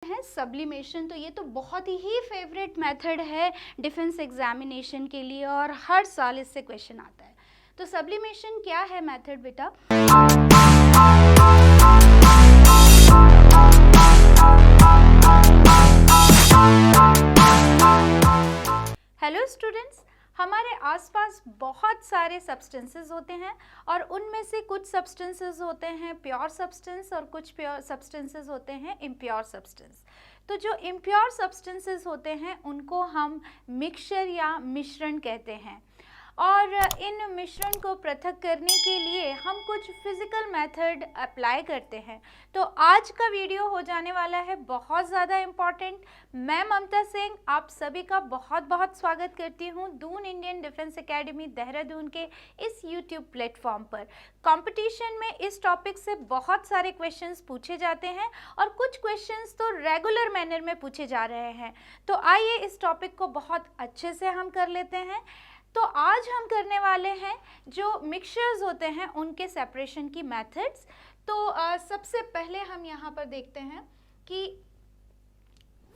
है सब्लिमेशन। तो ये तो बहुत ही फेवरेट मेथड है डिफेंस एग्जामिनेशन के लिए और हर साल इससे क्वेश्चन आता है। तो सब्लिमेशन क्या है मेथड बेटा? हेलो स्टूडेंट्स, हमारे आसपास बहुत सारे सब्सटेंसेस होते हैं और उनमें से कुछ सब्सटेंसेस होते हैं प्योर सब्सटेंस और कुछ प्योर सब्सटेंसेस होते हैं इम्प्योर सब्सटेंस। तो जो इम्प्योर सब्सटेंसेस होते हैं उनको हम मिक्सचर या मिश्रण कहते हैं और इन मिश्रण को पृथक करने के लिए हम कुछ फिजिकल मेथड अप्लाई करते हैं। तो आज का वीडियो हो जाने वाला है बहुत ज़्यादा इम्पॉर्टेंट। मैं ममता सिंह आप सभी का बहुत बहुत स्वागत करती हूँ Doon Indian defence academy Dehradun के इस यूट्यूब प्लेटफॉर्म पर। कंपटीशन में इस टॉपिक से बहुत सारे क्वेश्चंस पूछे जाते हैं और कुछ क्वेश्चंस तो रेगुलर मैनर में पूछे जा रहे हैं। तो आइए इस टॉपिक को बहुत अच्छे से हम कर लेते हैं। तो आज हम करने वाले हैं जो मिक्सचर्स होते हैं उनके सेपरेशन की मेथड्स। तो सबसे पहले हम यहाँ पर देखते हैं कि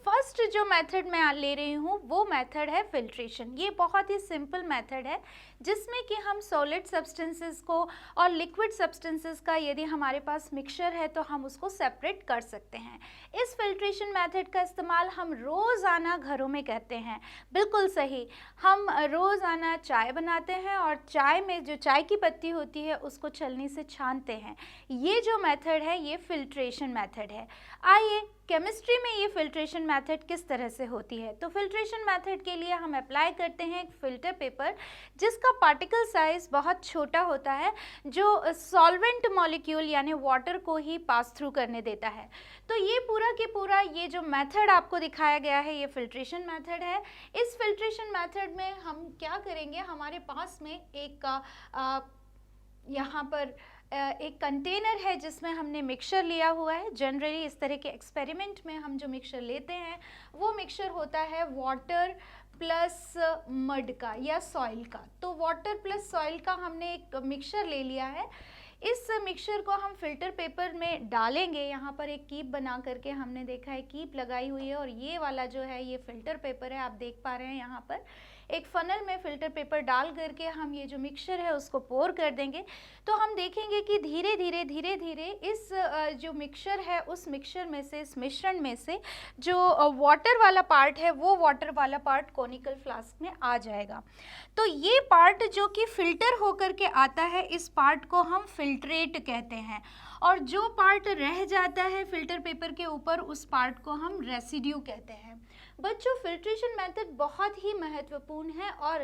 फर्स्ट जो मेथड मैं ले रही हूँ वो मेथड है फिल्ट्रेशन। ये बहुत ही सिंपल मेथड है जिसमें कि हम सॉलिड सब्सटेंसेस को और लिक्विड सब्सटेंसेस का यदि हमारे पास मिक्सचर है तो हम उसको सेपरेट कर सकते हैं। इस फिल्ट्रेशन मेथड का इस्तेमाल हम रोज़ाना घरों में करते हैं। बिल्कुल सही, हम रोज़ाना चाय बनाते हैं और चाय में जो चाय की पत्ती होती है उसको छलनी से छानते हैं। ये जो मेथड है ये फिल्ट्रेशन मेथड है। आइए केमिस्ट्री में ये फिल्ट्रेशन मेथड किस तरह से होती है। तो फिल्ट्रेशन मेथड के लिए हम अप्लाई करते हैं एक फ़िल्टर पेपर जिसका पार्टिकल साइज़ बहुत छोटा होता है जो सॉल्वेंट मॉलिक्यूल यानी वाटर को ही पास थ्रू करने देता है। तो ये पूरा के पूरा ये जो मेथड आपको दिखाया गया है ये फिल्ट्रेशन मेथड है। इस फिल्ट्रेशन मेथड में हम क्या करेंगे, हमारे पास में एक यहाँ पर एक कंटेनर है जिसमें हमने मिक्सचर लिया हुआ है। जनरली इस तरह के एक्सपेरिमेंट में हम जो मिक्सचर लेते हैं वो मिक्सचर होता है वाटर प्लस मड का या सॉइल का। तो वाटर प्लस सॉइल का हमने एक मिक्सचर ले लिया है। इस मिक्सचर को हम फिल्टर पेपर में डालेंगे। यहाँ पर एक कीप बना करके हमने देखा है कीप लगाई हुई है और ये वाला जो है ये फिल्टर पेपर है, आप देख पा रहे हैं। यहाँ पर एक फनल में फिल्टर पेपर डाल करके हम ये जो मिक्सचर है उसको पोर कर देंगे। तो हम देखेंगे कि धीरे धीरे इस जो मिक्सचर है उस मिक्सचर में से, इस मिश्रण में से जो वाटर वाला पार्ट है वो वाटर वाला पार्ट कोनिकल फ्लास्क में आ जाएगा। तो ये पार्ट जो कि फिल्टर होकर के आता है इस पार्ट को हम फिल्ट्रेट कहते हैं और जो पार्ट रह जाता है फिल्टर पेपर के ऊपर उस पार्ट को हम रेसिड्यू कहते हैं। बच्चों, फिल्ट्रेशन मेथड बहुत ही महत्वपूर्ण है और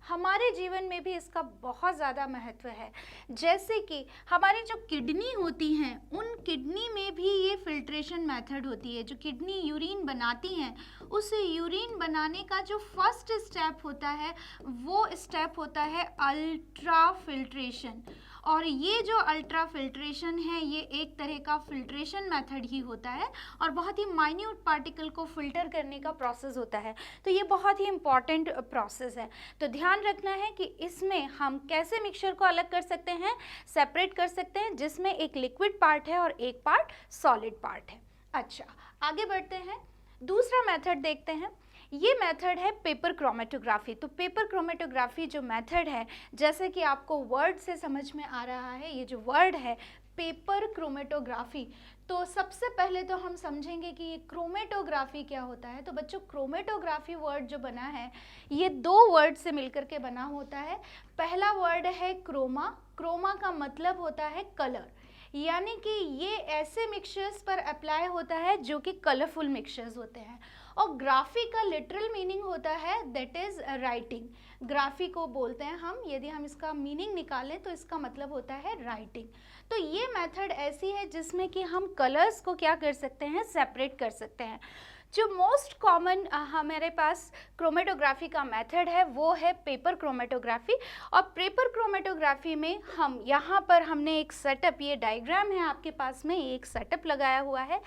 हमारे जीवन में भी इसका बहुत ज़्यादा महत्व है। जैसे कि हमारी जो किडनी होती हैं उन किडनी में भी ये फिल्ट्रेशन मेथड होती है। जो किडनी यूरिन बनाती हैं उस यूरिन बनाने का जो फर्स्ट स्टेप होता है वो स्टेप होता है अल्ट्रा फिल्ट्रेशन। और ये जो अल्ट्रा फिल्ट्रेशन है ये एक तरह का फिल्ट्रेशन मेथड ही होता है और बहुत ही माइन्यूट पार्टिकल को फिल्टर करने का प्रोसेस होता है। तो ये बहुत ही इम्पॉर्टेंट प्रोसेस है। तो ध्यान रखना है कि इसमें हम कैसे मिक्सचर को अलग कर सकते हैं, सेपरेट कर सकते हैं, जिसमें एक लिक्विड पार्ट है और एक पार्ट सॉलिड पार्ट है। अच्छा, आगे बढ़ते हैं, दूसरा मेथड देखते हैं। ये मेथड है पेपर क्रोमेटोग्राफी। तो पेपर क्रोमेटोग्राफी जो मेथड है, जैसे कि आपको वर्ड से समझ में आ रहा है, ये जो वर्ड है पेपर क्रोमेटोग्राफी, तो सबसे पहले तो हम समझेंगे कि ये क्रोमेटोग्राफी क्या होता है। तो बच्चों, क्रोमेटोग्राफी वर्ड जो बना है ये दो वर्ड से मिलकर के बना होता है। पहला वर्ड है क्रोमा। क्रोमा का मतलब होता है कलर, यानी कि ये ऐसे मिक्सचर्स पर अप्लाई होता है जो कि कलरफुल मिक्सचर्स होते हैं। और ग्राफी का लिटरल मीनिंग होता है दैट इज़ राइटिंग। ग्राफी को बोलते हैं हम, यदि हम इसका मीनिंग निकालें तो इसका मतलब होता है राइटिंग। तो ये मेथड ऐसी है जिसमें कि हम कलर्स को क्या कर सकते हैं, सेपरेट कर सकते हैं। जो मोस्ट कॉमन हमारे पास क्रोमेटोग्राफी का मेथड है वो है पेपर क्रोमेटोग्राफी। और पेपर क्रोमेटोग्राफी में हम यहाँ पर हमने एक सेटअप, ये डायग्राम है आपके पास में, एक सेटअप लगाया हुआ है।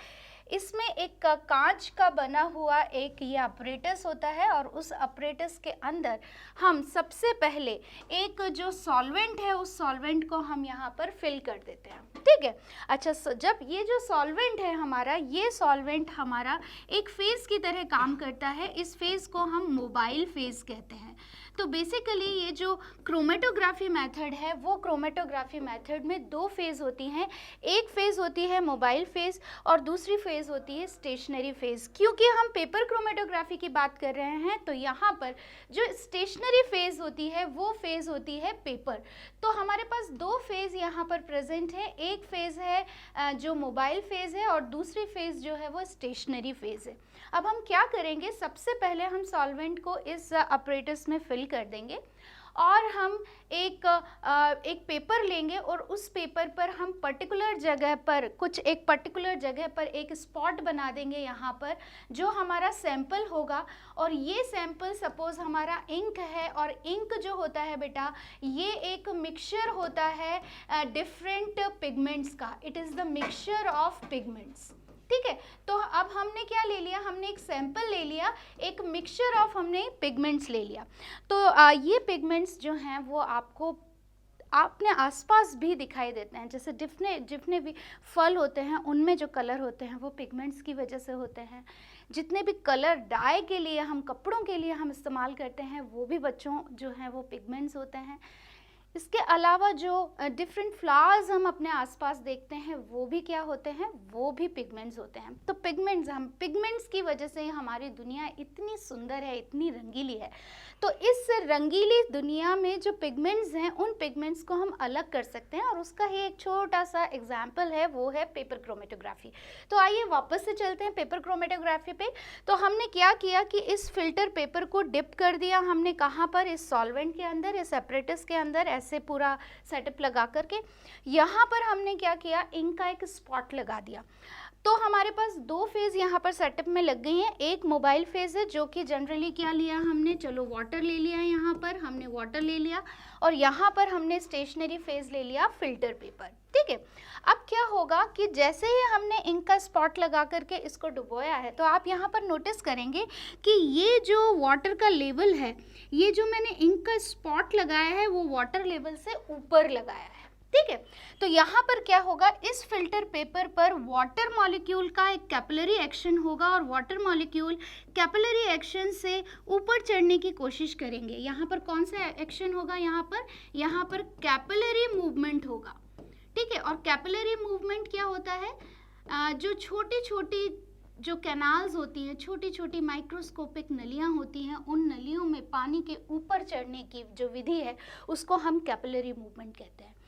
इसमें एक कांच का बना हुआ एक ये अपरेटस होता है और उस अपरेटस के अंदर हम सबसे पहले एक जो सॉल्वेंट है उस सॉल्वेंट को हम यहाँ पर फिल कर देते हैं, ठीक है। अच्छा, जब ये जो सॉल्वेंट है हमारा, ये सॉल्वेंट हमारा एक फेज़ की तरह काम करता है। इस फेज़ को हम मोबाइल फेज़ कहते हैं। तो बेसिकली ये जो क्रोमेटोग्राफी मेथड है वो क्रोमेटोग्राफी मेथड में दो फेज़ होती हैं। एक फेज़ होती है मोबाइल फेज़ और दूसरी फेज़ होती है स्टेशनरी फेज़। क्योंकि हम पेपर क्रोमेटोग्राफी की बात कर रहे हैं तो यहाँ पर जो स्टेशनरी फेज़ होती है वो फेज़ होती है पेपर। तो हमारे पास दो फेज़ यहाँ पर प्रेजेंट है। एक फेज़ है जो मोबाइल फेज़ है और दूसरी फेज़ जो है वो स्टेशनरी फेज़ है। अब हम क्या करेंगे, सबसे पहले हम सॉल्वेंट को इस अपरेटस में फिल कर देंगे और हम एक पेपर लेंगे और उस पेपर पर हम पर्टिकुलर जगह पर एक स्पॉट बना देंगे यहाँ पर, जो हमारा सैंपल होगा। और ये सैंपल सपोज हमारा इंक है और इंक जो होता है बेटा ये एक मिक्सचर होता है डिफरेंट पिगमेंट्स का। It is the mixture of pigments, ठीक है। तो अब हमने क्या ले लिया, हमने एक सैंपल ले लिया, एक मिक्सचर ऑफ हमने पिगमेंट्स ले लिया। तो ये पिगमेंट्स जो हैं वो आपको अपने आसपास भी दिखाई देते हैं। जैसे जितने भी फल होते हैं उनमें जो कलर होते हैं वो पिगमेंट्स की वजह से होते हैं। जितने भी कलर डाई के लिए हम कपड़ों के लिए हम इस्तेमाल करते हैं वो भी बच्चों जो हैं वो पिगमेंट्स होते हैं। इसके अलावा जो डिफरेंट फ्लावर्स हम अपने आसपास देखते हैं वो भी क्या होते हैं, वो भी पिगमेंट्स होते हैं। तो पिगमेंट्स की वजह से हमारी दुनिया इतनी सुंदर है, इतनी रंगीली है। तो इस रंगीली दुनिया में जो पिगमेंट्स हैं उन पिगमेंट्स को हम अलग कर सकते हैं और उसका ही एक छोटा सा एग्जाम्पल है, वो है पेपर क्रोमेटोग्राफी। तो आइए वापस से चलते हैं पेपर क्रोमेटोग्राफी पे। तो हमने क्या किया कि इस फिल्टर पेपर को डिप कर दिया हमने कहाँ पर, इस सॉल्वेंट के अंदर, इस एपरेटस के अंदर, ऐसे पूरा सेटअप लगा करके। यहाँ पर हमने क्या किया, इंक का एक स्पॉट लगा दिया। तो हमारे पास दो फेज़ यहाँ पर सेटअप में लग गई हैं। एक मोबाइल फेज़ है जो कि जनरली क्या लिया हमने, चलो वाटर ले लिया, यहाँ पर हमने वाटर ले लिया और यहाँ पर हमने स्टेशनरी फेज़ ले लिया फिल्टर पेपर, ठीक है। अब क्या होगा कि जैसे ही हमने इंक का स्पॉट लगा करके इसको डुबोया है तो आप यहाँ पर नोटिस करेंगे कि ये जो वाटर का लेवल है, ये जो मैंने इंक का स्पॉट लगाया है वो वाटर लेवल से ऊपर लगाया है, ठीक है। तो यहाँ पर क्या होगा, इस फिल्टर पेपर पर वाटर मॉलिक्यूल का एक कैपिलरी एक्शन होगा और वाटर मॉलिक्यूल कैपिलरी एक्शन से ऊपर चढ़ने की कोशिश करेंगे। यहाँ पर कौन सा एक्शन होगा, यहाँ पर कैपिलरी मूवमेंट होगा, ठीक है। और कैपिलरी मूवमेंट क्या होता है, जो छोटी छोटी जो कैनाल्स होती हैं, छोटी छोटी माइक्रोस्कोपिक नलियाँ होती हैं, उन नलियों में पानी के ऊपर चढ़ने की जो विधि है उसको हम कैपिलरी मूवमेंट कहते हैं।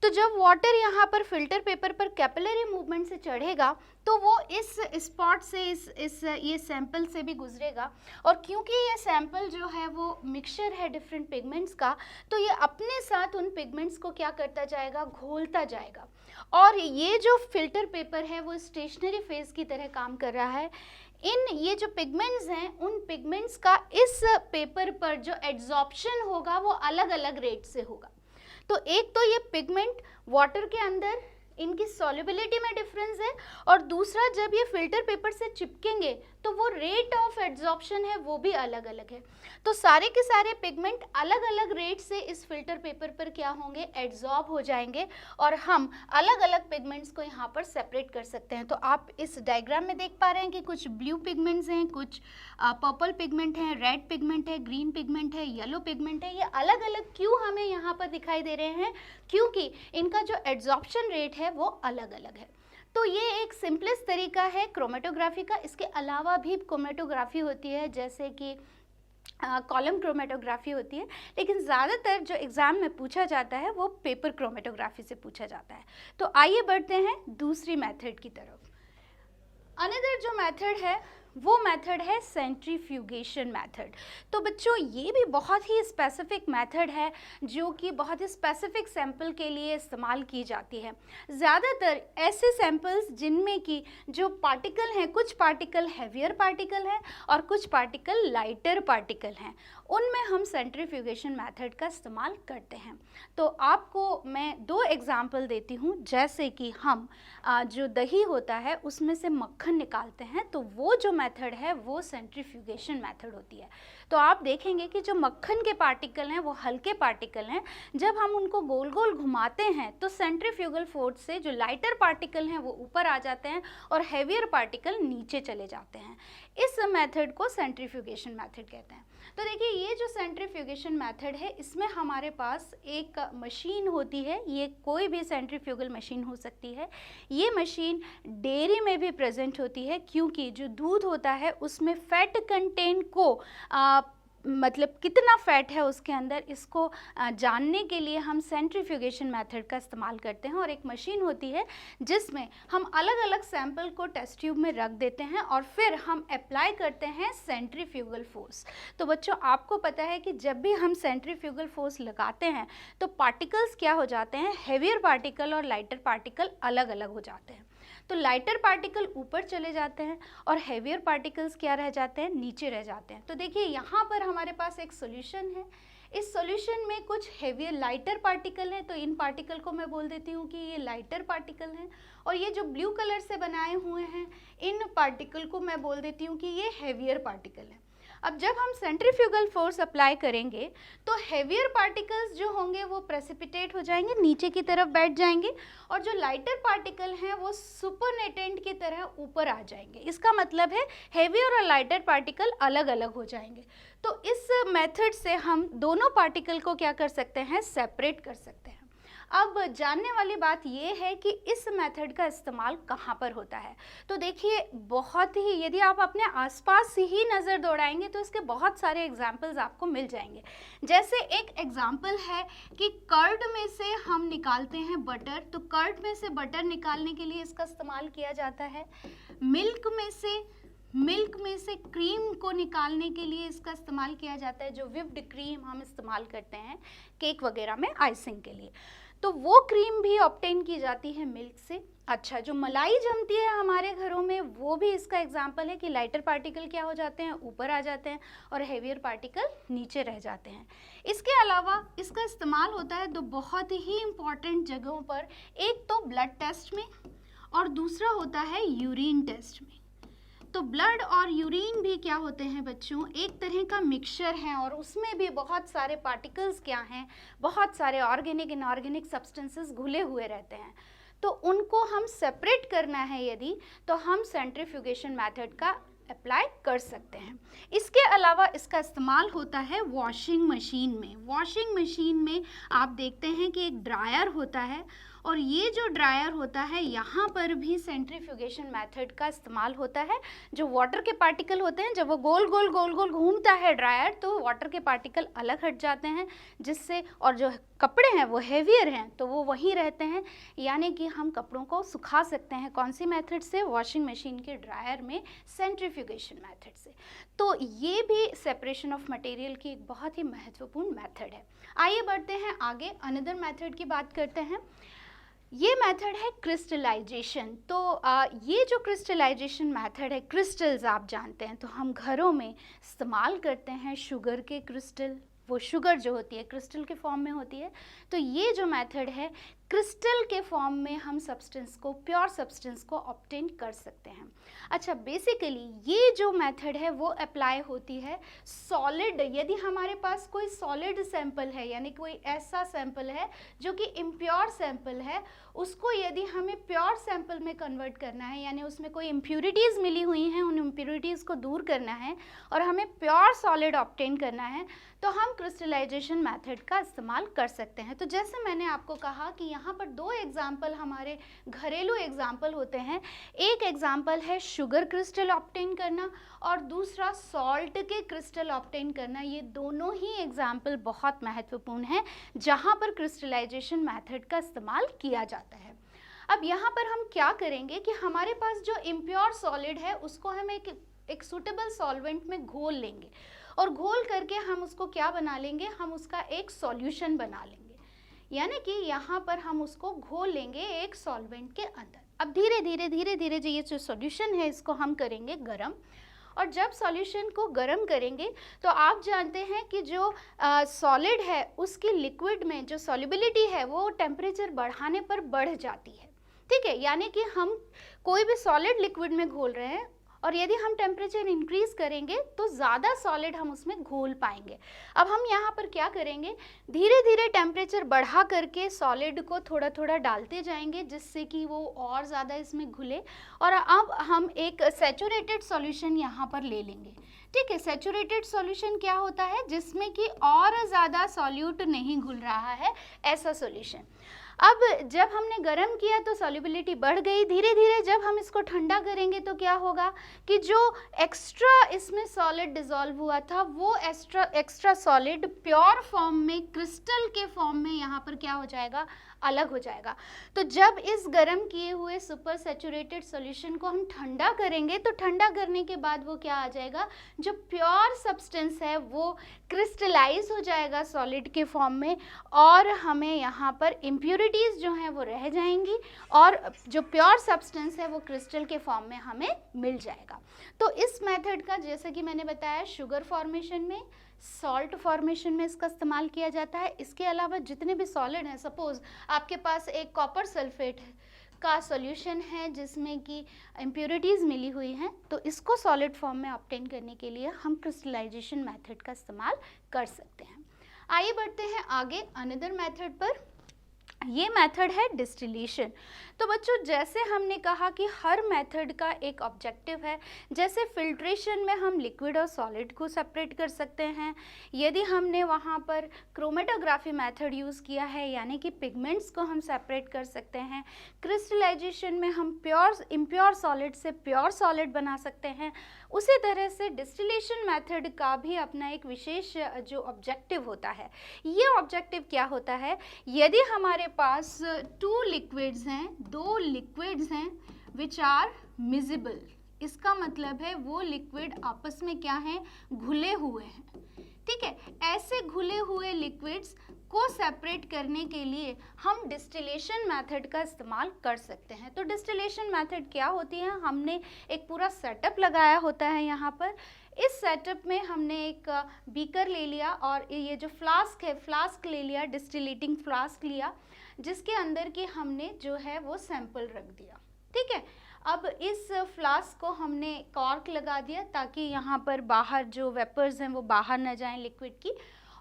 तो जब वाटर यहाँ पर फिल्टर पेपर पर कैपिलरी मूवमेंट से चढ़ेगा तो वो इस स्पॉट से ये सैंपल से भी गुजरेगा। और क्योंकि ये सैंपल जो है वो मिक्सचर है डिफरेंट पिगमेंट्स का, तो ये अपने साथ उन पिगमेंट्स को क्या करता जाएगा, घोलता जाएगा। और ये जो फिल्टर पेपर है वो स्टेशनरी फेज की तरह काम कर रहा है। ये जो पिगमेंट्स हैं उन पिगमेंट्स का इस पेपर पर जो एड्जॉर्प्शन होगा वो अलग अलग रेट से होगा। तो एक तो ये पिगमेंट वाटर के अंदर इनकी सॉल्युबिलिटी में डिफरेंस है और दूसरा जब ये फिल्टर पेपर से चिपकेंगे तो वो रेट ऑफ एड्जॉर्प्शन है वो भी अलग अलग है। तो सारे के सारे पिगमेंट अलग अलग रेट से इस फिल्टर पेपर पर क्या होंगे, एड्जॉर्ब हो जाएंगे और हम अलग अलग पिगमेंट्स को यहाँ पर सेपरेट कर सकते हैं। तो आप इस डायग्राम में देख पा रहे हैं कि कुछ ब्लू पिगमेंट्स हैं, कुछ पर्पल पिगमेंट है, रेड पिगमेंट है, ग्रीन पिगमेंट है, येलो पिगमेंट है। ये अलग अलग क्यों हमें यहाँ पर दिखाई दे रहे हैं, क्योंकि इनका जो एड्जॉर्प्शन रेट है वो अलग अलग है। तो ये एक सिंपलेस्ट तरीका है क्रोमेटोग्राफी का। इसके अलावा भी क्रोमेटोग्राफी होती है, जैसे कि कॉलम क्रोमेटोग्राफी होती है, लेकिन ज़्यादातर जो एग्ज़ाम में पूछा जाता है वो पेपर क्रोमेटोग्राफी से पूछा जाता है। तो आइए बढ़ते हैं दूसरी मेथड की तरफ। अनदर जो मेथड है वो मेथड है सेंट्रीफ्यूगेशन मेथड। तो बच्चों ये भी बहुत ही स्पेसिफिक मेथड है जो कि बहुत ही स्पेसिफिक सैंपल के लिए इस्तेमाल की जाती है। ज़्यादातर ऐसे सैंपल्स जिनमें कि जो पार्टिकल हैं, कुछ पार्टिकल हैवियर पार्टिकल हैं और कुछ पार्टिकल लाइटर पार्टिकल हैं, उनमें हम सेंट्रीफ्यूगेशन मेथड का इस्तेमाल करते हैं। तो आपको मैं 2 एग्जाम्पल देती हूँ। जैसे कि हम जो दही होता है उसमें से मक्खन निकालते हैं, तो वो जो मेथड है वो सेंट्रीफ्यूगेशन मेथड होती है। तो आप देखेंगे कि जो मक्खन के पार्टिकल हैं वो हल्के पार्टिकल हैं। जब हम उनको गोल गोल घुमाते हैं तो सेंट्रीफ्यूगल फोर्स से जो लाइटर पार्टिकल हैं वो ऊपर आ जाते हैं और हैवियर पार्टिकल नीचे चले जाते हैं। इस मेथड को सेंट्रीफ्यूगेशन मेथड कहते हैं। तो देखिए, ये जो सेंट्रीफ्यूगेशन मेथड है इसमें हमारे पास एक मशीन होती है। ये कोई भी सेंट्रीफ्यूगल मशीन हो सकती है। ये मशीन डेयरी में भी प्रेजेंट होती है, क्योंकि जो दूध होता है उसमें फैट कंटेंट को मतलब कितना फ़ैट है उसके अंदर, इसको जानने के लिए हम सेंट्रीफ्यूगेशन मेथड का इस्तेमाल करते हैं। और एक मशीन होती है जिसमें हम अलग अलग सैंपल को टेस्ट ट्यूब में रख देते हैं और फिर हम अप्लाई करते हैं सेंट्रीफ्यूगल फोर्स। तो बच्चों, आपको पता है कि जब भी हम सेंट्रीफ्यूगल फोर्स लगाते हैं तो पार्टिकल्स क्या हो जाते हैं, हेवियर पार्टिकल और लाइटर पार्टिकल अलग अलग हो जाते हैं। तो लाइटर पार्टिकल ऊपर चले जाते हैं और हेवियर पार्टिकल्स क्या रह जाते हैं, नीचे रह जाते हैं। तो देखिए, यहाँ पर हमारे पास एक सॉल्यूशन है। इस सॉल्यूशन में कुछ हेवियर लाइटर पार्टिकल हैं, तो इन पार्टिकल को मैं बोल देती हूँ कि ये लाइटर पार्टिकल हैं। और ये जो ब्लू कलर से बनाए हुए हैं, इन पार्टिकल को मैं बोल देती हूँ कि ये हेवियर पार्टिकल हैं। अब जब हम सेंट्रीफ्यूगल फोर्स अप्लाई करेंगे तो हेवियर पार्टिकल्स जो होंगे वो प्रेसिपिटेट हो जाएंगे, नीचे की तरफ बैठ जाएंगे, और जो लाइटर पार्टिकल हैं वो सुपरनेटेंट की तरह ऊपर आ जाएंगे। इसका मतलब है हेवियर और लाइटर पार्टिकल अलग अलग हो जाएंगे। तो इस मेथड से हम दोनों पार्टिकल को क्या कर सकते हैं, सेपरेट कर सकते हैं। अब जानने वाली बात यह है कि इस मेथड का इस्तेमाल कहाँ पर होता है। तो देखिए, बहुत ही, यदि आप अपने आसपास ही नज़र दौड़ाएंगे तो इसके बहुत सारे एग्जाम्पल्स आपको मिल जाएंगे। जैसे एक एग्जाम्पल है कि कर्ड में से हम निकालते हैं बटर, तो कर्ड में से बटर निकालने के लिए इसका इस्तेमाल किया जाता है। मिल्क में से क्रीम को निकालने के लिए इसका इस्तेमाल किया जाता है, जो व्हिप्ड क्रीम हम इस्तेमाल करते हैं केक वगैरह में आइसिंग के लिए। तो वो क्रीम भी ऑब्टेन की जाती है मिल्क से। अच्छा, जो मलाई जमती है हमारे घरों में, वो भी इसका एग्जाम्पल है कि लाइटर पार्टिकल क्या हो जाते हैं, ऊपर आ जाते हैं और हेवियर पार्टिकल नीचे रह जाते हैं। इसके अलावा इसका इस्तेमाल होता है दो बहुत ही इम्पॉर्टेंट जगहों पर। एक तो ब्लड टेस्ट में और दूसरा होता है यूरिन टेस्ट में। तो ब्लड और यूरिन भी क्या होते हैं बच्चों, एक तरह का मिक्सचर है और उसमें भी बहुत सारे पार्टिकल्स क्या हैं, बहुत सारे ऑर्गेनिक इनऑर्गेनिक सब्सटेंसेस घुले हुए रहते हैं। तो उनको हम सेपरेट करना है यदि, तो हम सेंट्रीफ्यूगेशन मेथड का अप्लाई कर सकते हैं। इसके अलावा इसका इस्तेमाल होता है वॉशिंग मशीन में। वॉशिंग मशीन में आप देखते हैं कि एक ड्रायर होता है और ये जो ड्रायर होता है यहाँ पर भी सेंट्रीफ्यूगेशन मेथड का इस्तेमाल होता है। जो वाटर के पार्टिकल होते हैं, जब वो गोल गोल घूमता है ड्रायर, तो वाटर के पार्टिकल अलग हट जाते हैं, जिससे, और जो कपड़े हैं वो हेवियर हैं तो वो वहीं रहते हैं, यानी कि हम कपड़ों को सुखा सकते हैं। कौन सी मेथड से, वॉशिंग मशीन के ड्रायर में, सेंट्रीफ्यूगेशन मेथड से। तो ये भी सेपरेशन ऑफ मटेरियल की एक बहुत ही महत्वपूर्ण मेथड है। आइए बढ़ते हैं आगे, अनदर मेथड की बात करते हैं। ये मेथड है क्रिस्टलाइजेशन। तो ये जो क्रिस्टलाइजेशन मेथड है, क्रिस्टल्स आप जानते हैं, तो हम घरों में इस्तेमाल करते हैं शुगर के क्रिस्टल। वो शुगर जो होती है क्रिस्टल के फॉर्म में होती है। तो ये जो मेथड है, क्रिस्टल के फॉर्म में हम सब्सटेंस को, प्योर सब्सटेंस को ऑब्टेन कर सकते हैं। अच्छा, बेसिकली ये जो मेथड है वो अप्लाई होती है सॉलिड, यदि हमारे पास कोई सॉलिड सैंपल है, यानी कोई ऐसा सैंपल है जो कि इम्प्योर सैंपल है, उसको यदि हमें प्योर सैंपल में कन्वर्ट करना है, यानी उसमें कोई इम्प्यूरिटीज़ मिली हुई हैं, उन इम्प्यूरिटीज़ को दूर करना है और हमें प्योर सॉलिड ऑब्टेन करना है, तो हम क्रिस्टलाइजेशन मेथड का इस्तेमाल कर सकते हैं। तो जैसे मैंने आपको कहा कि यहाँ पर दो एग्जाम्पल हमारे घरेलू एग्जाम्पल होते हैं। एक एग्जाम्पल है शुगर क्रिस्टल ऑब्टेन करना और दूसरा सॉल्ट के क्रिस्टल ऑब्टेन करना। ये दोनों ही एग्जाम्पल बहुत महत्वपूर्ण हैं जहाँ पर क्रिस्टलाइजेशन मेथड का इस्तेमाल किया जाता है। अब यहाँ पर हम क्या करेंगे कि हमारे पास जो इम्प्योर सॉलिड है उसको हम एक सुटेबल सॉल्वेंट में घोल लेंगे और घोल करके हम उसको क्या बना लेंगे, हम उसका एक सॉल्यूशन बना लेंगे, यानी कि यहाँ पर हम उसको घोल लेंगे एक सॉल्वेंट के अंदर। अब धीरे धीरे जो ये जो सॉल्यूशन है इसको हम करेंगे गरम, और जब सॉल्यूशन को गरम करेंगे तो आप जानते हैं कि जो सॉलिड है उसकी लिक्विड में जो सॉल्युबिलिटी है वो टेम्परेचर बढ़ाने पर बढ़ जाती है, ठीक है। यानी कि हम कोई भी सॉलिड लिक्विड में घोल रहे हैं और यदि हम टेम्परेचर इंक्रीज करेंगे तो ज़्यादा सॉलिड हम उसमें घोल पाएंगे। अब हम यहाँ पर क्या करेंगे, धीरे धीरे टेम्परेचर बढ़ा करके सॉलिड को थोड़ा थोड़ा डालते जाएंगे जिससे कि वो और ज़्यादा इसमें घुले। और अब हम एक सैचुरेटेड सॉल्यूशन यहाँ पर ले लेंगे, ठीक है। सैचुरेटेड सॉल्यूशन क्या होता है, जिसमें कि और ज़्यादा सॉल्यूट नहीं घुल रहा है, ऐसा सॉल्यूशन। अब जब हमने गर्म किया तो सॉल्युबिलिटी बढ़ गई, धीरे धीरे जब हम इसको ठंडा करेंगे तो क्या होगा कि जो एक्स्ट्रा इसमें सॉलिड डिसॉल्व हुआ था वो एक्स्ट्रा सॉलिड प्योर फॉर्म में, क्रिस्टल के फॉर्म में यहाँ पर क्या हो जाएगा, अलग हो जाएगा। तो जब इस गर्म किए हुए सुपर सैचुरेटेड सॉल्यूशन को हम ठंडा करेंगे तो ठंडा करने के बाद वो क्या आ जाएगा, जो प्योर सब्सटेंस है वो क्रिस्टलाइज हो जाएगा सॉलिड के फॉर्म में, और हमें यहाँ पर इम्प्योरिटीज़ जो हैं वो रह जाएंगी और जो प्योर सब्सटेंस है वो क्रिस्टल के फॉर्म में हमें मिल जाएगा। तो इस मेथड का, जैसे कि मैंने बताया, शुगर फॉर्मेशन में, सॉल्ट फॉर्मेशन में इसका इस्तेमाल किया जाता है। इसके अलावा जितने भी सॉलिड हैं, सपोज आपके पास एक कॉपर सल्फेट का सॉल्यूशन है जिसमें कि इम्प्योरिटीज़ मिली हुई हैं, तो इसको सॉलिड फॉर्म में ऑब्टेन करने के लिए हम क्रिस्टलाइजेशन मेथड का इस्तेमाल कर सकते हैं। आइए बढ़ते हैं आगे अनदर मेथड पर। ये मेथड है डिस्टिलेशन। तो बच्चों, जैसे हमने कहा कि हर मेथड का एक ऑब्जेक्टिव है, जैसे फिल्ट्रेशन में हम लिक्विड और सॉलिड को सेपरेट कर सकते हैं, यदि हमने वहाँ पर क्रोमेटोग्राफी मेथड यूज़ किया है यानी कि पिगमेंट्स को हम सेपरेट कर सकते हैं, क्रिस्टलाइजेशन में हम इम्प्योर सॉलिड से प्योर सॉलिड बना सकते हैं, उसी तरह से डिस्टिलेशन मेथड का भी अपना एक विशेष जो ऑब्जेक्टिव होता है। ये ऑब्जेक्टिव क्या होता है, यदि हमारे पास दो लिक्विड्स हैं विच आर मिजिबल, इसका मतलब है वो लिक्विड आपस में क्या है, घुले हुए हैं, ठीक है। ऐसे घुले हुए लिक्विड्स को सेपरेट करने के लिए हम डिस्टिलेशन मेथड का इस्तेमाल कर सकते हैं। तो डिस्टिलेशन मेथड क्या होती है, हमने एक पूरा सेटअप लगाया होता है यहाँ पर। इस सेटअप में हमने एक बीकर ले लिया और ये जो फ्लास्क है, फ्लास्क ले लिया, डिस्टिलेटिंग फ्लास्क लिया, जिसके अंदर की हमने जो है वो सैंपल रख दिया, ठीक है। अब इस फ्लास्क को हमने कॉर्क लगा दिया ताकि यहाँ पर बाहर जो वेपर्स हैं वो बाहर न जाएं लिक्विड की,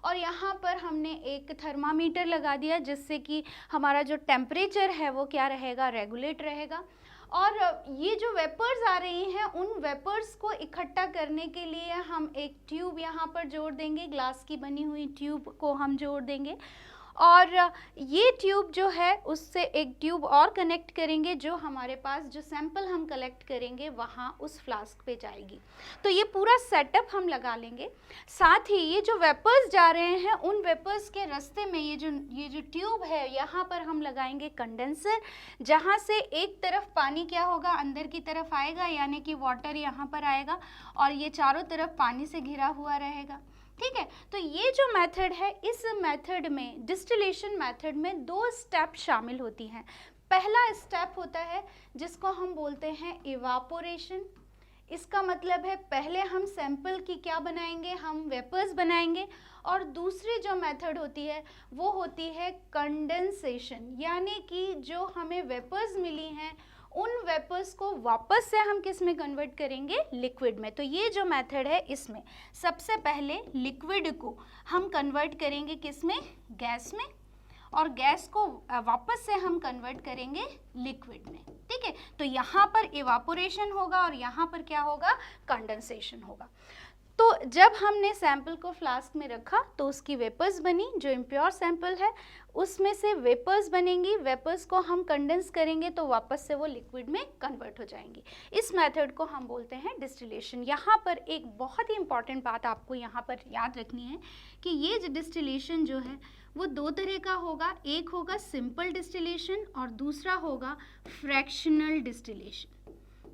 और यहाँ पर हमने एक थर्मामीटर लगा दिया जिससे कि हमारा जो टेम्परेचर है वो क्या रहेगा, रेगुलेट रहेगा। और ये जो वेपर्स आ रही हैं उन वेपर्स को इकट्ठा करने के लिए हम एक ट्यूब यहाँ पर जोड़ देंगे, ग्लास की बनी हुई ट्यूब को हम जोड़ देंगे, और ये ट्यूब जो है उससे एक ट्यूब और कनेक्ट करेंगे जो हमारे पास जो सैंपल हम कलेक्ट करेंगे वहाँ उस फ्लास्क पे जाएगी। तो ये पूरा सेटअप हम लगा लेंगे। साथ ही ये जो वेपर्स जा रहे हैं उन वेपर्स के रास्ते में ये जो ट्यूब है यहाँ पर हम लगाएंगे कंडेंसर, जहाँ से एक तरफ पानी क्या होगा, अंदर की तरफ आएगा, यानी कि वाटर यहाँ पर आएगा और ये चारों तरफ पानी से घिरा हुआ रहेगा, ठीक है। तो ये जो मेथड है, इस मेथड में, डिस्टिलेशन मेथड में 2 स्टेप शामिल होती हैं। पहला स्टेप होता है जिसको हम बोलते हैं इवापोरेशन। इसका मतलब है पहले हम सैंपल की क्या बनाएंगे, हम वेपर्स बनाएंगे, और दूसरी जो मेथड होती है वो होती है कंडेंसेशन, यानी कि जो हमें वेपर्स मिली हैं उन वेपर्स को वापस से हम किस में कन्वर्ट करेंगे, लिक्विड में। तो ये जो मेथड है इसमें सबसे पहले लिक्विड को हम कन्वर्ट करेंगे किस में, गैस में, और गैस को वापस से हम कन्वर्ट करेंगे लिक्विड में, ठीक है। तो यहाँ पर इवापोरेशन होगा और यहाँ पर क्या होगा, कंडेंसेशन होगा। तो जब हमने सैंपल को फ्लास्क में रखा तो उसकी वेपर्स बनी, जो इम्प्योर सैंपल है उसमें से वेपर्स बनेंगी, वेपर्स को हम कंडेंस करेंगे तो वापस से वो लिक्विड में कन्वर्ट हो जाएंगी। इस मेथड को हम बोलते हैं डिस्टिलेशन। यहाँ पर एक बहुत ही इंपॉर्टेंट बात आपको यहाँ पर याद रखनी है कि ये जो डिस्टिलेशन जो है वो दो तरह का होगा, एक होगा सिंपल डिस्टिलेशन और दूसरा होगा फ्रैक्शनल डिस्टिलेशन,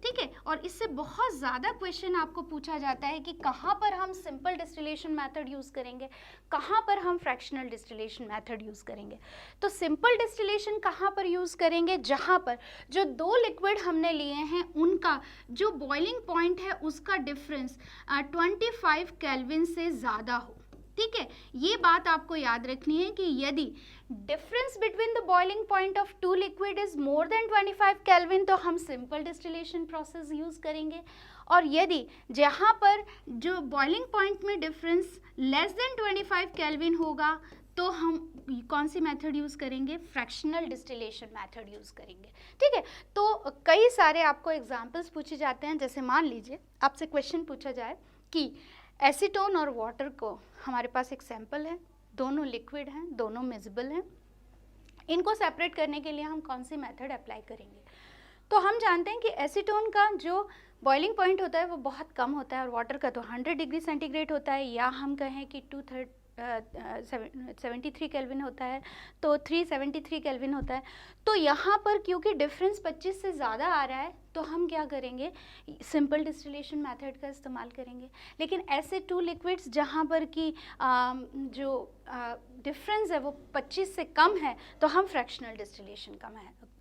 ठीक है। और इससे बहुत ज़्यादा क्वेश्चन आपको पूछा जाता है कि कहाँ पर हम सिंपल डिस्टिलेशन मेथड यूज़ करेंगे, कहाँ पर हम फ्रैक्शनल डिस्टिलेशन मेथड यूज़ करेंगे। तो सिंपल डिस्टिलेशन कहाँ पर यूज़ करेंगे, जहाँ पर जो दो लिक्विड हमने लिए हैं उनका जो बॉइलिंग पॉइंट है उसका डिफरेंस 25 केल्विन से ज़्यादा हो, ठीक है। ये बात आपको याद रखनी है कि यदि difference between the boiling point of two liquid is more than 25 kelvin तो हम सिंपल डिस्टिलेशन प्रोसेस यूज करेंगे, और यदि जहाँ पर जो बॉइलिंग पॉइंट में डिफरेंस लेस देन 25 केल्विन होगा तो हम कौन सी मेथड यूज़ करेंगे, फ्रैक्शनल डिस्टिलेशन मेथड यूज़ करेंगे, ठीक है। तो कई सारे आपको एग्जांपल्स पूछे जाते हैं, जैसे मान लीजिए आपसे क्वेश्चन पूछा जाए कि एसीटोन और वाटर को हमारे पास एक सैंपल है, दोनों लिक्विड हैं, दोनों मिजिबल हैं, इनको सेपरेट करने के लिए हम कौन सी मेथड अप्लाई करेंगे। तो हम जानते हैं कि एसीटोन का जो बॉइलिंग पॉइंट होता है वो बहुत कम होता है और वाटर का तो 100 डिग्री सेंटीग्रेड होता है, या हम कहें कि 73 केल्विन होता है, तो 373 केल्विन होता है। तो यहाँ पर क्योंकि डिफरेंस 25 से ज़्यादा आ रहा है तो हम क्या करेंगे, सिंपल डिस्टिलेशन मेथड का इस्तेमाल करेंगे। लेकिन ऐसे टू लिक्विड्स जहाँ पर कि जो डिफरेंस है वो 25 से कम है तो हम फ्रैक्शनल डिस्टिलेशन का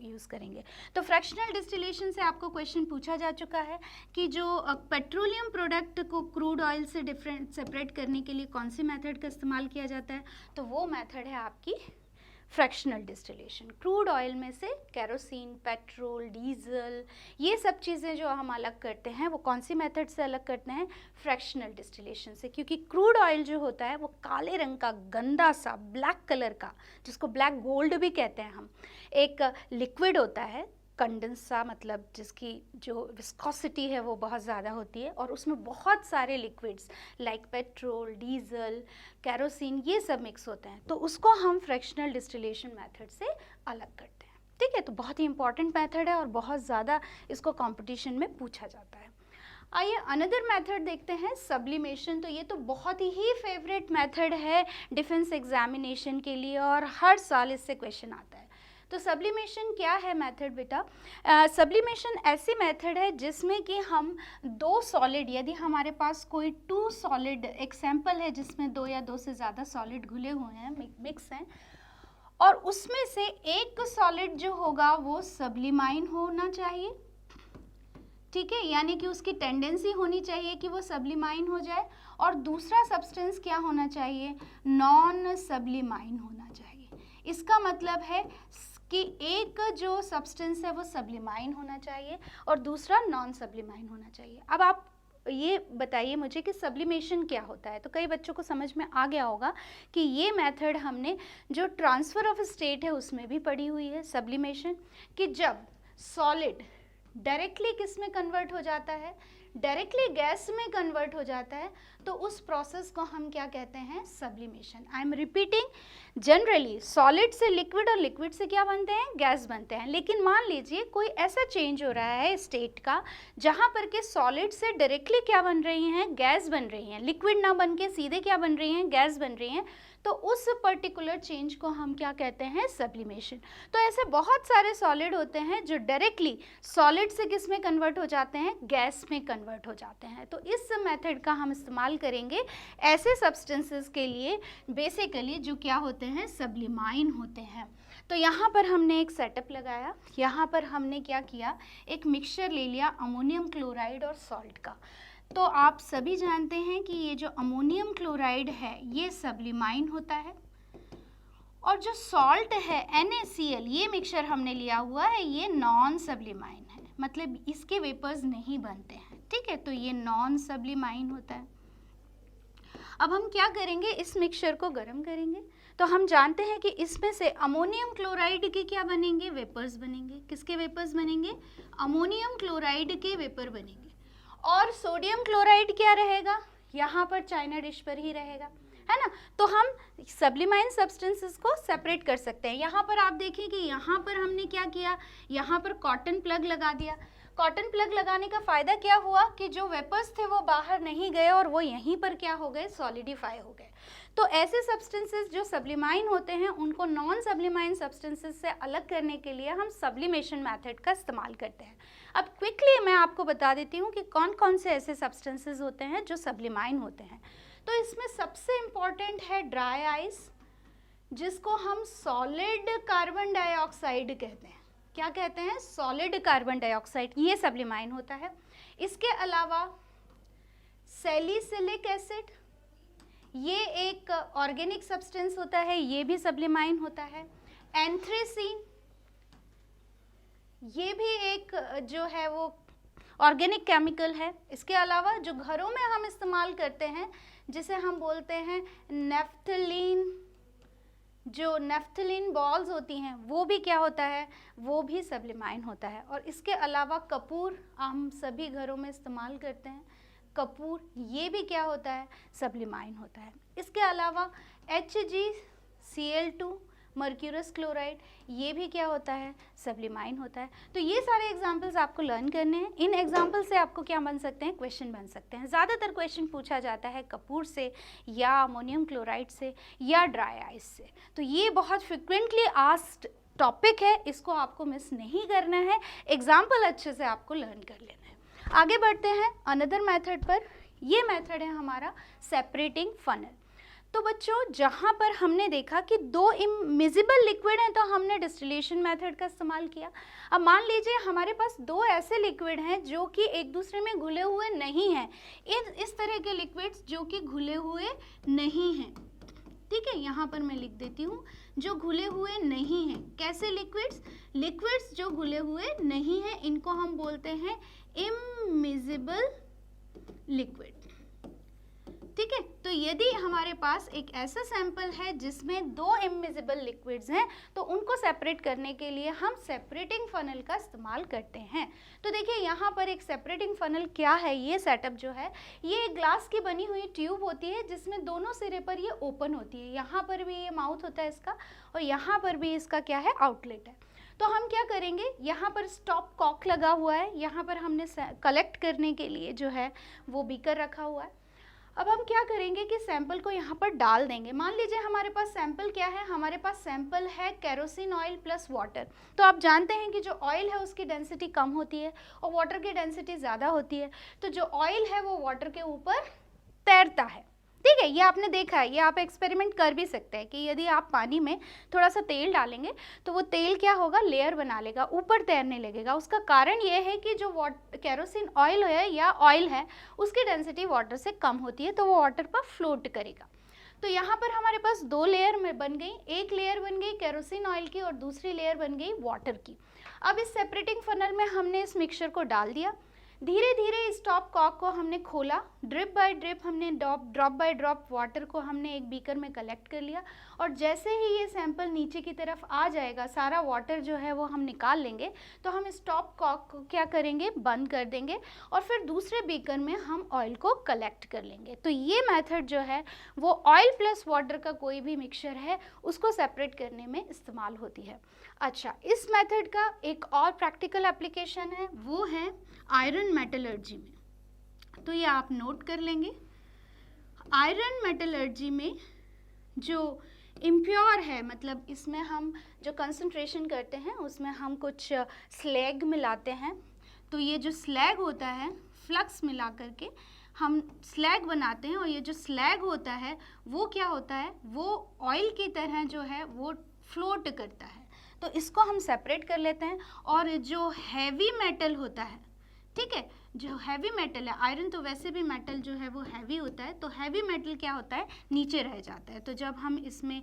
यूज़ करेंगे। तो फ्रैक्शनल डिस्टिलेशन से आपको क्वेश्चन पूछा जा चुका है कि जो पेट्रोलियम प्रोडक्ट को क्रूड ऑयल से सेपरेट करने के लिए कौन सी मेथड का इस्तेमाल किया जाता है, तो वो मेथड है आपकी फ्रैक्शनल डिस्टिलेशन। क्रूड ऑयल में से केरोसिन, पेट्रोल, डीजल, ये सब चीज़ें जो हम अलग करते हैं वो कौन सी मेथड से अलग करते हैं, फ्रैक्शनल डिस्टिलेशन से। क्योंकि क्रूड ऑयल जो होता है वो काले रंग का, गंदा सा, ब्लैक कलर का, जिसको ब्लैक गोल्ड भी कहते हैं हम, एक लिक्विड होता है, कंडेंस सा, मतलब जिसकी जो विस्कोसिटी है वो बहुत ज़्यादा होती है, और उसमें बहुत सारे liquids like petrol, diesel, kerosene, ये सब मिक्स होते हैं, तो उसको हम फ्रैक्शनल डिस्टिलेशन मेथड से अलग करते हैं, ठीक है। तो बहुत ही इंपॉर्टेंट मेथड है और बहुत ज़्यादा इसको कंपटीशन में पूछा जाता है। आइए अनदर मेथड देखते हैं, सब्लिमेशन। तो ये तो बहुत ही फेवरेट मेथड है डिफेंस एग्जामिनेशन के लिए और हर साल इससे क्वेश्चन आता है। तो सब्लिमेशन क्या है मेथड बेटा? सब्लिमेशन ऐसी मेथड है जिसमें कि हम दो सॉलिड, यदि हमारे पास कोई टू सॉलिड एक सैंपल है जिसमें दो या दो से ज़्यादा सॉलिड घुले हुए हैं, मिक्स हैं, और उसमें से एक सॉलिड जो होगा वो सब्लिमाइन होना चाहिए, ठीक है, यानी कि उसकी टेंडेंसी होनी चाहिए कि वो सब्लिमाइन हो जाए, और दूसरा सब्सटेंस क्या होना चाहिए, नॉन सब्लिमाइन होना चाहिए। इसका मतलब है कि एक जो सब्सटेंस है वो सब्लिमाइन होना चाहिए और दूसरा नॉन सब्लिमाइन होना चाहिए। अब आप ये बताइए मुझे कि सब्लिमेशन क्या होता है। तो कई बच्चों को समझ में आ गया होगा कि ये मेथड हमने जो ट्रांसफ़र ऑफ स्टेट है उसमें भी पढ़ी हुई है, सब्लिमेशन, कि जब सॉलिड डायरेक्टली किस में कन्वर्ट हो जाता है, डायरेक्टली गैस में कन्वर्ट हो जाता है, तो उस प्रोसेस को हम क्या कहते हैं, sublimation. I am repeating, generally solid से लिक्विड और लिक्विड से क्या बनते हैं, गैस बनते हैं। लेकिन मान लीजिए कोई ऐसा चेंज हो रहा है स्टेट का जहाँ पर के सॉलिड से डायरेक्टली क्या बन रही हैं, गैस बन रही हैं, लिक्विड ना बन के सीधे क्या बन रही हैं, गैस बन रही हैं, तो उस पर्टिकुलर चेंज को हम क्या कहते हैं, सब्लिमेशन। तो ऐसे बहुत सारे सॉलिड होते हैं जो डायरेक्टली सॉलिड से किस में कन्वर्ट हो जाते हैं, गैस में कन्वर्ट हो जाते हैं। तो इस मेथड का हम इस्तेमाल करेंगे ऐसे सब्सटेंसेस के लिए बेसिकली जो क्या होते हैं, सब्लिमाइन होते हैं। तो यहाँ पर हमने एक सेटअप लगाया, यहाँ पर हमने क्या किया, एक मिक्सचर ले लिया अमोनियम क्लोराइड और सॉल्ट का। तो आप सभी जानते हैं कि ये जो अमोनियम क्लोराइड है ये सब्लिमाइन होता है, और जो सॉल्ट है NaCl, ये मिक्सचर हमने लिया हुआ है, ये नॉन सब्लिमाइन है, मतलब इसके वेपर्स नहीं बनते हैं, ठीक है। तो ये नॉन सब्लिमाइन होता है। अब हम क्या करेंगे, इस मिक्सचर को गर्म करेंगे। तो हम जानते हैं कि इसमें से अमोनियम क्लोराइड के क्या बनेंगे, वेपर्स बनेंगे। किसके वेपर्स बनेंगे, अमोनियम क्लोराइड के वेपर बनेंगे। और सोडियम क्लोराइड क्या रहेगा, यहाँ पर चाइना डिश पर ही रहेगा, है ना। तो हम सब्लिमाइन सब्सटेंसेस को सेपरेट कर सकते हैं। यहाँ पर आप देखिए कि यहाँ पर हमने क्या किया, यहाँ पर कॉटन प्लग लगा दिया। कॉटन प्लग लगाने का फ़ायदा क्या हुआ कि जो वेपर्स थे वो बाहर नहीं गए और वो यहीं पर क्या हो गए, सॉलिडिफाई हो गए। तो ऐसे सब्सटेंसेस जो सब्लिमाइन होते हैं उनको नॉन सब्लिमाइन सब्सटेंसेस से अलग करने के लिए हम सब्लिमेशन मेथड का इस्तेमाल करते हैं। अब क्विकली मैं आपको बता देती हूँ कि कौन कौन से ऐसे सब्सटेंसेस होते हैं जो सब्लिमाइन होते हैं। तो इसमें सबसे इम्पॉर्टेंट है ड्राई आइस, जिसको हम सॉलिड कार्बन डाइऑक्साइड कहते हैं। क्या कहते हैं, सॉलिड कार्बन डाइऑक्साइड, ये सब्लिमाइन होता है। इसके अलावा सैलिसिलिक एसिड, ये एक ऑर्गेनिक सब्सटेंस होता है, ये भी सब्लिमाइन होता है। एंथ्रेसीन, ये भी एक जो है वो ऑर्गेनिक केमिकल है। इसके अलावा जो घरों में हम इस्तेमाल करते हैं जिसे हम बोलते हैं नेफ्थलीन, जो नेफ्थलीन बॉल्स होती हैं वो भी क्या होता है, वो भी सब्लिमाइन होता है। और इसके अलावा कपूर, हम सभी घरों में इस्तेमाल करते हैं कपूर, ये भी क्या होता है, सब्लिमाइन होता है। इसके अलावा HgCl2 मर्क्यूरस क्लोराइड, ये भी क्या होता है, सब्लिमाइन होता है। तो ये सारे एग्जाम्पल्स आपको लर्न करने हैं। इन एग्जाम्पल से आपको क्या बन सकते हैं, क्वेश्चन बन सकते हैं। ज़्यादातर क्वेश्चन पूछा जाता है कपूर से या अमोनियम क्लोराइड से या ड्राई आइस से। तो ये बहुत फ्रिक्वेंटली आस्क्ड टॉपिक है, इसको आपको मिस नहीं करना है, एग्जाम्पल अच्छे से आपको लर्न कर लेना है। आगे बढ़ते हैं अनदर मेथड पर। ये मेथड है हमारा सेपरेटिंग फनल। तो बच्चों, जहाँ पर हमने देखा कि दो इमिजिबल लिक्विड हैं तो हमने डिस्टिलेशन मेथड का इस्तेमाल किया। अब मान लीजिए हमारे पास दो ऐसे लिक्विड हैं जो कि एक दूसरे में घुले हुए नहीं हैं, इस तरह के लिक्विड्स जो कि घुले हुए नहीं हैं, ठीक है, यहाँ पर मैं लिख देती हूँ, जो घुले हुए नहीं हैं। कैसे लिक्विड्स, लिक्विड्स जो घुले हुए नहीं हैं इनको हम बोलते हैं इमिजिबल लिक्विड, ठीक है। तो यदि हमारे पास एक ऐसा सैंपल है जिसमें दो इमिजिबल लिक्विड्स हैं तो उनको सेपरेट करने के लिए हम सेपरेटिंग फनल का इस्तेमाल करते हैं। तो देखिए यहाँ पर एक सेपरेटिंग फनल क्या है, ये सेटअप जो है ये एक ग्लास की बनी हुई ट्यूब होती है जिसमें दोनों सिरे पर ये ओपन होती है। यहाँ पर भी ये माउथ होता है इसका और यहाँ पर भी इसका क्या है, आउटलेट है। तो हम क्या करेंगे, यहाँ पर स्टॉप कॉक लगा हुआ है, यहाँ पर हमने कलेक्ट करने के लिए जो है वो बीकर रखा हुआ है। अब हम क्या करेंगे कि सैंपल को यहाँ पर डाल देंगे। मान लीजिए हमारे पास सैंपल क्या है, हमारे पास सैंपल है केरोसिन ऑयल प्लस वाटर। तो आप जानते हैं कि जो ऑयल है उसकी डेंसिटी कम होती है और वाटर की डेंसिटी ज़्यादा होती है। तो जो ऑयल है वो वाटर के ऊपर तैरता है, ठीक है। ये आपने देखा है, ये आप एक्सपेरिमेंट कर भी सकते हैं कि यदि आप पानी में थोड़ा सा तेल डालेंगे तो वो तेल क्या होगा, लेयर बना लेगा, ऊपर तैरने लगेगा। उसका कारण ये है कि जो केरोसिन ऑयल है या ऑयल है उसकी डेंसिटी वाटर से कम होती है, तो वो वाटर पर फ्लोट करेगा। तो यहाँ पर हमारे पास दो लेयर में बन गई, एक लेयर बन गई केरोसिन ऑयल की और दूसरी लेयर बन गई वाटर की। अब इस सेपरेटिंग फनल में हमने इस मिक्सचर को डाल दिया, धीरे धीरे इस टॉप कॉक को हमने खोला, ड्रिप बाय ड्रिप हमने ड्रॉप बाय ड्रॉप वाटर को हमने एक बीकर में कलेक्ट कर लिया और जैसे ही ये सैंपल नीचे की तरफ आ जाएगा, सारा वाटर जो है वो हम निकाल लेंगे। तो हम इस टॉप कॉक को क्या करेंगे, बंद कर देंगे और फिर दूसरे बीकर में हम ऑयल को कलेक्ट कर लेंगे। तो ये मेथड जो है वो ऑयल प्लस वाटर का कोई भी मिक्सचर है उसको सेपरेट करने में इस्तेमाल होती है। अच्छा, इस मेथड का एक और प्रैक्टिकल एप्लीकेशन है, वो है आयरन मेटलर्जी में। तो ये आप नोट कर लेंगे, आयरन मेटलर्जी में जो इम्प्योर है, मतलब इसमें हम जो कंसंट्रेशन करते हैं उसमें हम कुछ स्लैग मिलाते हैं। तो ये जो स्लैग होता है, फ्लक्स मिला करके हम स्लैग बनाते हैं और ये जो स्लैग होता है वो क्या होता है, वो ऑयल की तरह जो है वो फ्लोट करता है। तो इसको हम सेपरेट कर लेते हैं। और जो हैवी मेटल होता है, ठीक है, जो हैवी मेटल है, आयरन तो वैसे भी मेटल जो है वो हैवी होता है, तो हैवी मेटल क्या होता है, नीचे रह जाता है। तो जब हम इसमें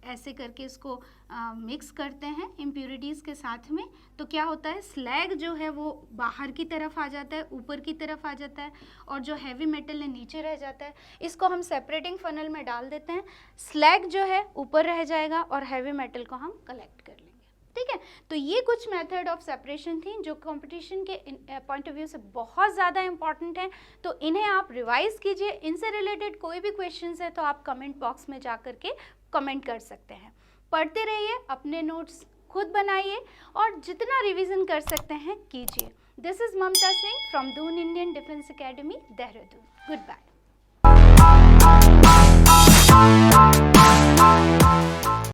ऐसे करके इसको मिक्स करते हैं इम्प्योरिटीज़ के साथ में, तो क्या होता है, स्लैग जो है वो बाहर की तरफ आ जाता है, ऊपर की तरफ आ जाता है और जो हैवी मेटल है नीचे रह जाता है। इसको हम सेपरेटिंग फनल में डाल देते हैं, स्लैग जो है ऊपर रह जाएगा और हैवी मेटल को हम कलेक्ट कर लेंगे। ठीक है। तो ये कुछ मेथड ऑफ सेपरेशन थी जो कंपटीशन के पॉइंट ऑफ व्यू से बहुत ज़्यादा इंपॉर्टेंट है। तो इन्हें आप रिवाइज कीजिए। इनसे रिलेटेड कोई भी क्वेश्चंस है तो आप कमेंट बॉक्स में जा कर के कमेंट कर सकते हैं। पढ़ते रहिए, अपने नोट्स खुद बनाइए और जितना रिवीजन कर सकते हैं कीजिए। This is Mamta Singh from Doon Indian defence academy, Dehradun. Good bye.